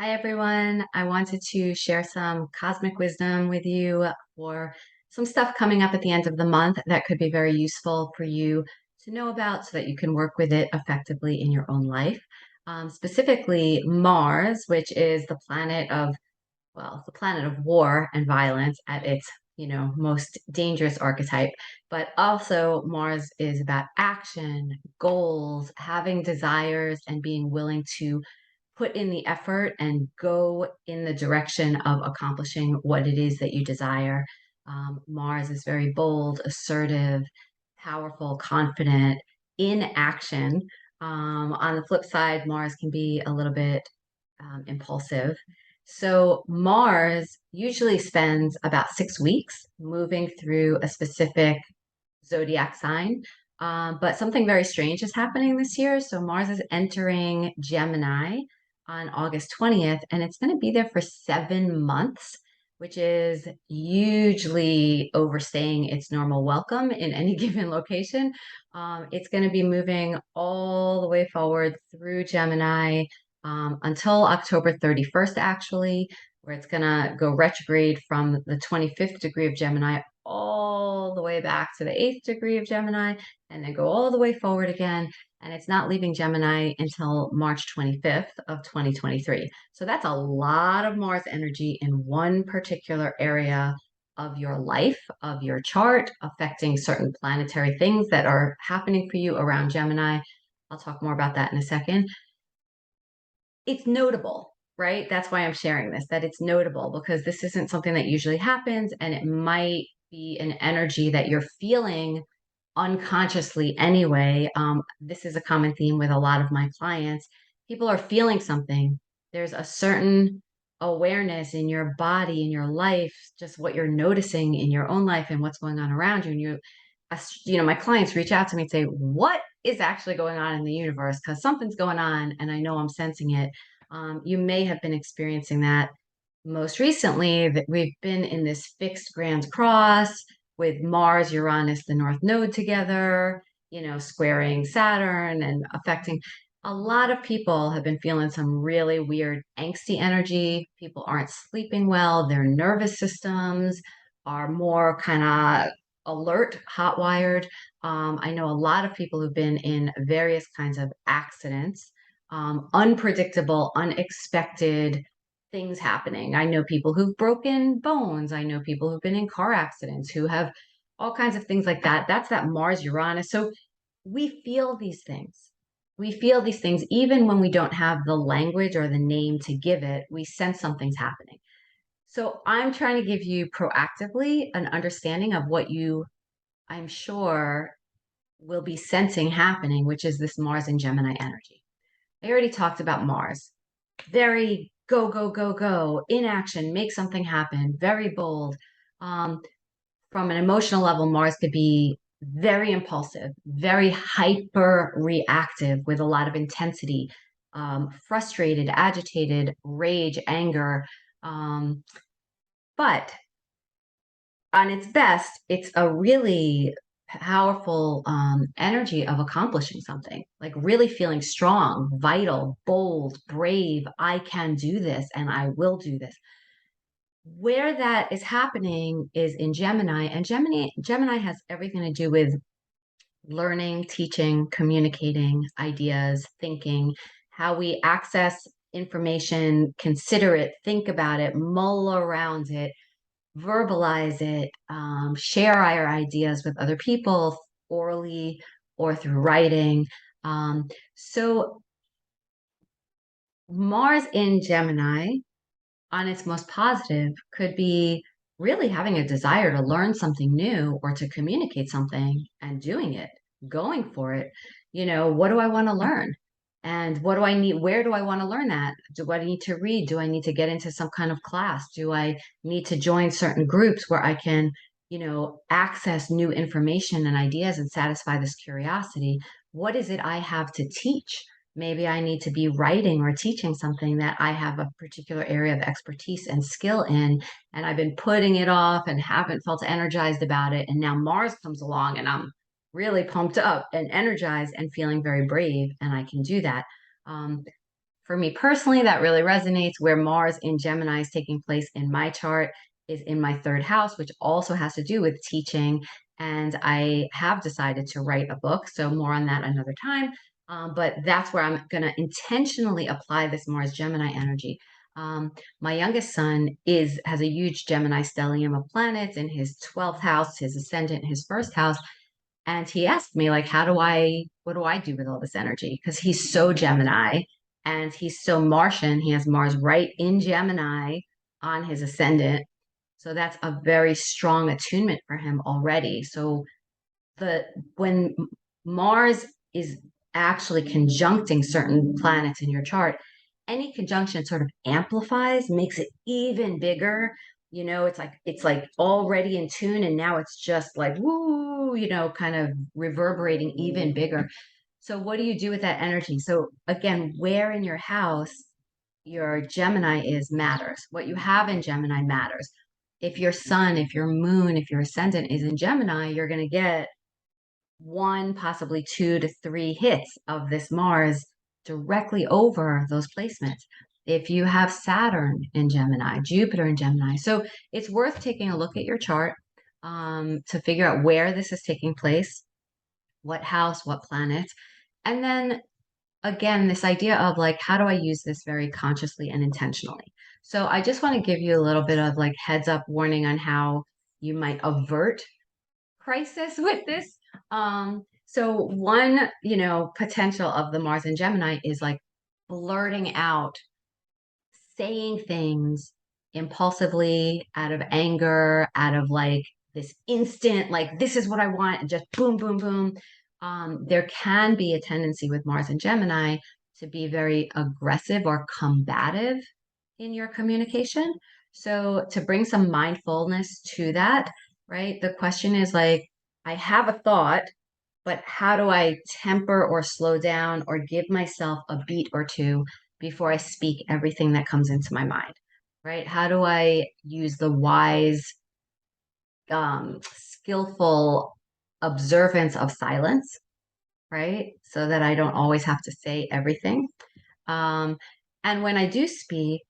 Hi, everyone. I wanted to share some cosmic wisdom with you for some stuff coming up at the end of the month that could be very useful for you to know about so that you can work with it effectively in your own life. Specifically, Mars, which is the planet of war and violence at its, most dangerous archetype. But also, Mars is about action, goals, having desires, and being willing to put in the effort and go in the direction of accomplishing what it is that you desire. Mars is very bold, assertive, powerful, confident, in action. On the flip side, Mars can be a little bit impulsive. So, Mars usually spends about 6 weeks moving through a specific zodiac sign. But something very strange is happening this year. So Mars is entering Gemini on August 20th, and it's going to be there for 7 months, which is hugely overstaying its normal welcome in any given location. It's going to be moving all the way forward through Gemini until October 31st, actually, where it's going to go retrograde from the 25th degree of Gemini all the way back to the 8th degree of Gemini and then go all the way forward again. And it's not leaving Gemini until March 25th of 2023. So that's a lot of Mars energy in one particular area of your life, of your chart, affecting certain planetary things that are happening for you around Gemini. I'll talk more about that in a second. It's notable, right? That's why I'm sharing this, that it's notable because this isn't something that usually happens, and it might be an energy that you're feeling unconsciously anyway. This is a common theme with a lot of my clients. People are feeling something. There's a certain awareness in your body, in your life, just what you're noticing in your own life and what's going on around you. And my clients reach out to me and say, what is actually going on in the universe? Because something's going on and I know I'm sensing it. You may have been experiencing that most recently, that we've been in this fixed grand cross with Mars, Uranus, the North Node together, squaring Saturn and affecting a lot of people have been feeling some really weird angsty energy. People aren't sleeping well. Their nervous systems are more kind of alert, hot wired. I know a lot of people who've been in various kinds of accidents, unpredictable, unexpected things happening. I know people who've broken bones. I know people who've been in car accidents who have all kinds of things like that. That's that Mars Uranus. So we feel these things. We feel these things even when we don't have the language or the name to give it. We sense something's happening. So I'm trying to give you proactively an understanding of what I'm sure, will be sensing happening, which is this Mars and Gemini energy. I already talked about Mars. Very go, go, go, go, in action, make something happen, very bold. Um, from an emotional level, Mars could be very impulsive, very hyper reactive with a lot of intensity, frustrated, agitated, rage, anger. But on its best, it's a really powerful energy of accomplishing something, like really feeling strong, vital, bold, brave. I can do this and I will do this. Where that is happening is in Gemini, and Gemini has everything to do with learning, teaching, communicating, ideas, thinking, how we access information, consider it, think about it, mull around it, verbalize it, share our ideas with other people orally or through writing. So Mars in Gemini on its most positive could be really having a desire to learn something new or to communicate something and doing it, going for it. What do I want to learn? And what do I need? Where do I want to learn that? Do I need to read? Do I need to get into some kind of class? Do I need to join certain groups where I can, access new information and ideas and satisfy this curiosity? What is it I have to teach? Maybe I need to be writing or teaching something that I have a particular area of expertise and skill in, and I've been putting it off and haven't felt energized about it. And now Mars comes along and I'm really pumped up and energized and feeling very brave, and I can do that. for me personally, that really resonates. Where Mars in Gemini is taking place in my chart is in my third house, which also has to do with teaching. And I have decided to write a book. So more on that another time. But that's where I'm going to intentionally apply this Mars Gemini energy. Um, my youngest son has a huge Gemini stellium of planets in his 12th house, his ascendant, his first house. And he asked me, like, what do I do with all this energy? Because he's so Gemini and he's so Martian. He has Mars right in Gemini on his ascendant. So that's a very strong attunement for him already. So the when Mars is actually conjuncting certain planets in your chart, any conjunction sort of amplifies, makes it even bigger. It's like already in tune, and now it's just like woo, kind of reverberating even bigger. So what do you do with that energy? So again, where in your house your Gemini is matters. What you have in Gemini matters. If your sun, if your moon, if your ascendant is in Gemini, you're going to get one, possibly 2 to 3 hits of this Mars directly over those placements. If you have Saturn in Gemini, Jupiter in Gemini. So it's worth taking a look at your chart to figure out where this is taking place, what house, what planet. And then again, this idea of like, how do I use this very consciously and intentionally? So I just want to give you a little bit of like heads up warning on how you might avert crisis with this. So one, potential of the Mars and Gemini is like blurting out, saying things impulsively out of anger, out of like this instant, like this is what I want, and just boom, boom, boom. There can be a tendency with Mars and Gemini to be very aggressive or combative in your communication. So to bring some mindfulness to that, right? The question is like, I have a thought, but how do I temper or slow down or give myself a beat or two before I speak everything that comes into my mind, right? How do I use the wise, skillful observance of silence, right? So that I don't always have to say everything. Um, and when I do speak,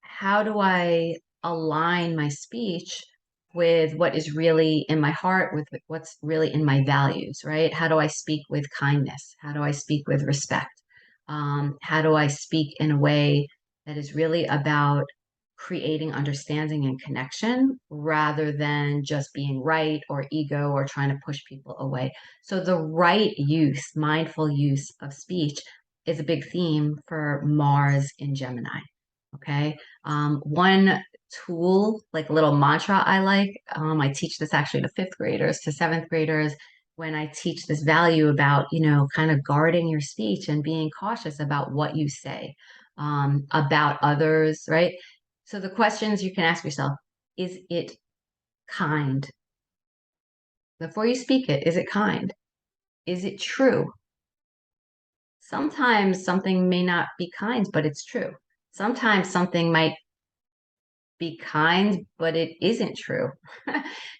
how do I align my speech with what is really in my heart, with what's really in my values, right? How do I speak with kindness? How do I speak with respect? How do I speak in a way that is really about creating understanding and connection rather than just being right or ego or trying to push people away? So the right use, mindful use of speech is a big theme for Mars in Gemini. Okay. One tool, like a little mantra I teach this actually to fifth graders, to seventh graders, when I teach this value about, kind of guarding your speech and being cautious about what you say about others, right? So the questions you can ask yourself, is it kind? Before you speak it, is it kind? Is it true? Sometimes something may not be kind, but it's true. Sometimes something might be kind, but it isn't true.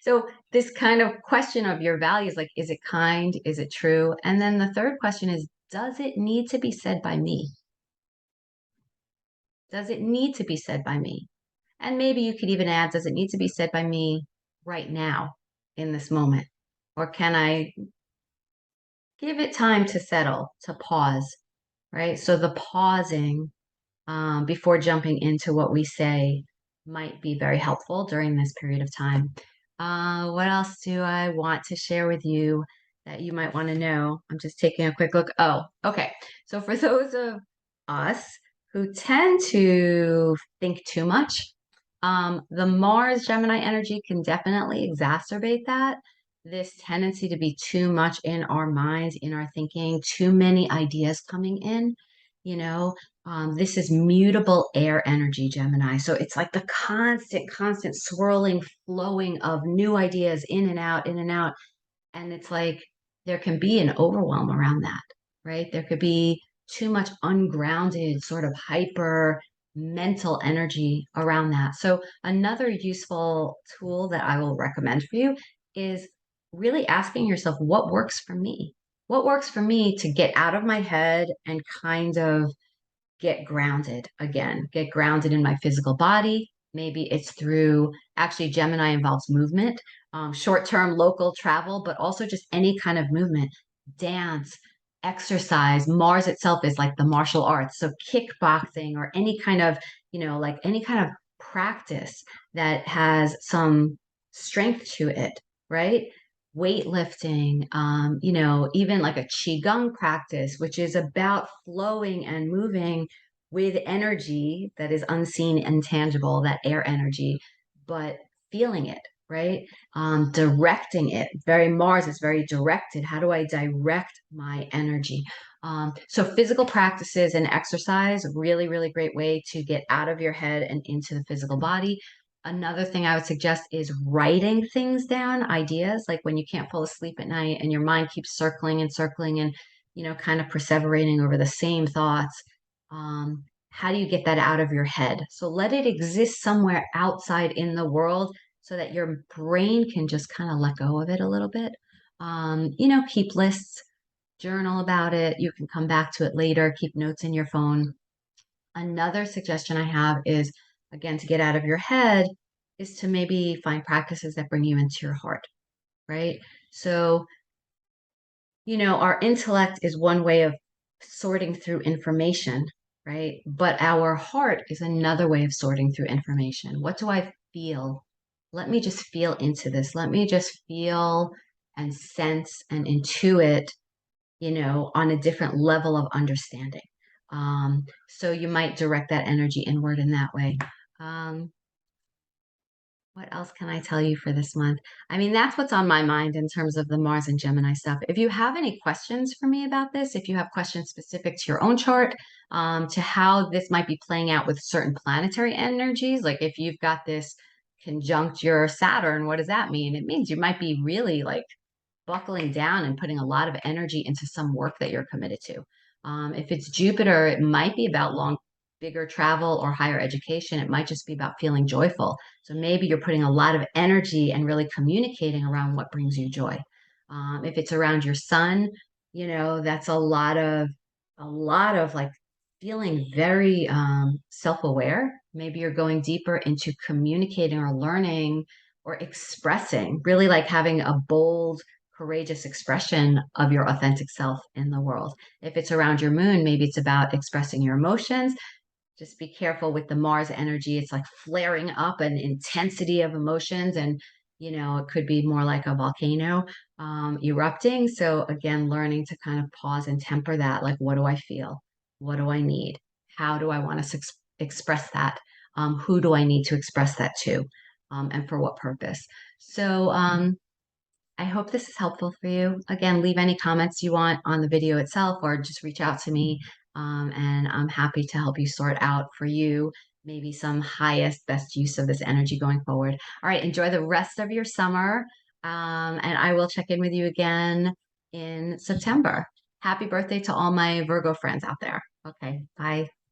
So this kind of question of your values, like, is it kind? Is it true? And then the third question is, does it need to be said by me? Does it need to be said by me? And maybe you could even add, does it need to be said by me right now in this moment? Or can I give it time to settle, to pause, right? So the pausing before jumping into what we say might be very helpful during this period of time. What else do I want to share with you that you might want to know? I'm just taking a quick look. Oh, okay. So for those of us who tend to think too much, the Mars Gemini energy can definitely exacerbate that. This tendency to be too much in our minds, in our thinking, too many ideas coming in, you know, this is mutable air energy, Gemini. So it's like the constant swirling, flowing of new ideas in and out, in and out. And it's like there can be an overwhelm around that, right? There could be too much ungrounded, sort of hyper mental energy around that. So another useful tool that I will recommend for you is really asking yourself, what works for me? What works for me to get out of my head and kind of get grounded again, get grounded in my physical body. Maybe it's through, actually, Gemini involves movement, short-term local travel, but also just any kind of movement, dance, exercise. Mars itself is like the martial arts. So kickboxing or any kind of, like any kind of practice that has some strength to it, right? Weightlifting, even like a qigong practice, which is about flowing and moving with energy that is unseen and tangible, that air energy, but feeling it, right? Directing it. Very Mars is very directed. How do I direct my energy? So physical practices and exercise, really, really great way to get out of your head and into the physical body. Another thing I would suggest is writing things down, ideas, like when you can't fall asleep at night and your mind keeps circling and circling and, kind of perseverating over the same thoughts. How do you get that out of your head? So let it exist somewhere outside in the world so that your brain can just kind of let go of it a little bit. Keep lists, journal about it. You can come back to it later, keep notes in your phone. Another suggestion I have is, again, to get out of your head, is to maybe find practices that bring you into your heart, right? So, our intellect is one way of sorting through information, right? But our heart is another way of sorting through information. What do I feel? Let me just feel into this. Let me just feel and sense and intuit, on a different level of understanding. So you might direct that energy inward in that way. Um, what else can I tell you for this month? I mean, that's what's on my mind in terms of the Mars and Gemini stuff. If you have any questions for me about this, if you have questions specific to your own chart, to how this might be playing out with certain planetary energies, like if you've got this conjunct your Saturn, what does that mean? It means you might be really like buckling down and putting a lot of energy into some work that you're committed to. If it's Jupiter, it might be about bigger travel or higher education. It might just be about feeling joyful. So maybe you're putting a lot of energy and really communicating around what brings you joy. If it's around your sun, that's a lot of like feeling very self-aware. Maybe you're going deeper into communicating or learning or expressing, really like having a bold, courageous expression of your authentic self in the world. If it's around your moon, maybe it's about expressing your emotions. Just be careful with the Mars energy. It's like flaring up an intensity of emotions, and it could be more like a volcano erupting. So again, learning to kind of pause and temper that. Like, what do I feel? What do I need? How do I want to express that? Who do I need to express that to? And for what purpose? So I hope this is helpful for you. Again, leave any comments you want on the video itself or just reach out to me. And I'm happy to help you sort out for you maybe some highest, best use of this energy going forward. All right, enjoy the rest of your summer. And I will check in with you again in September. Happy birthday to all my Virgo friends out there. Okay, bye.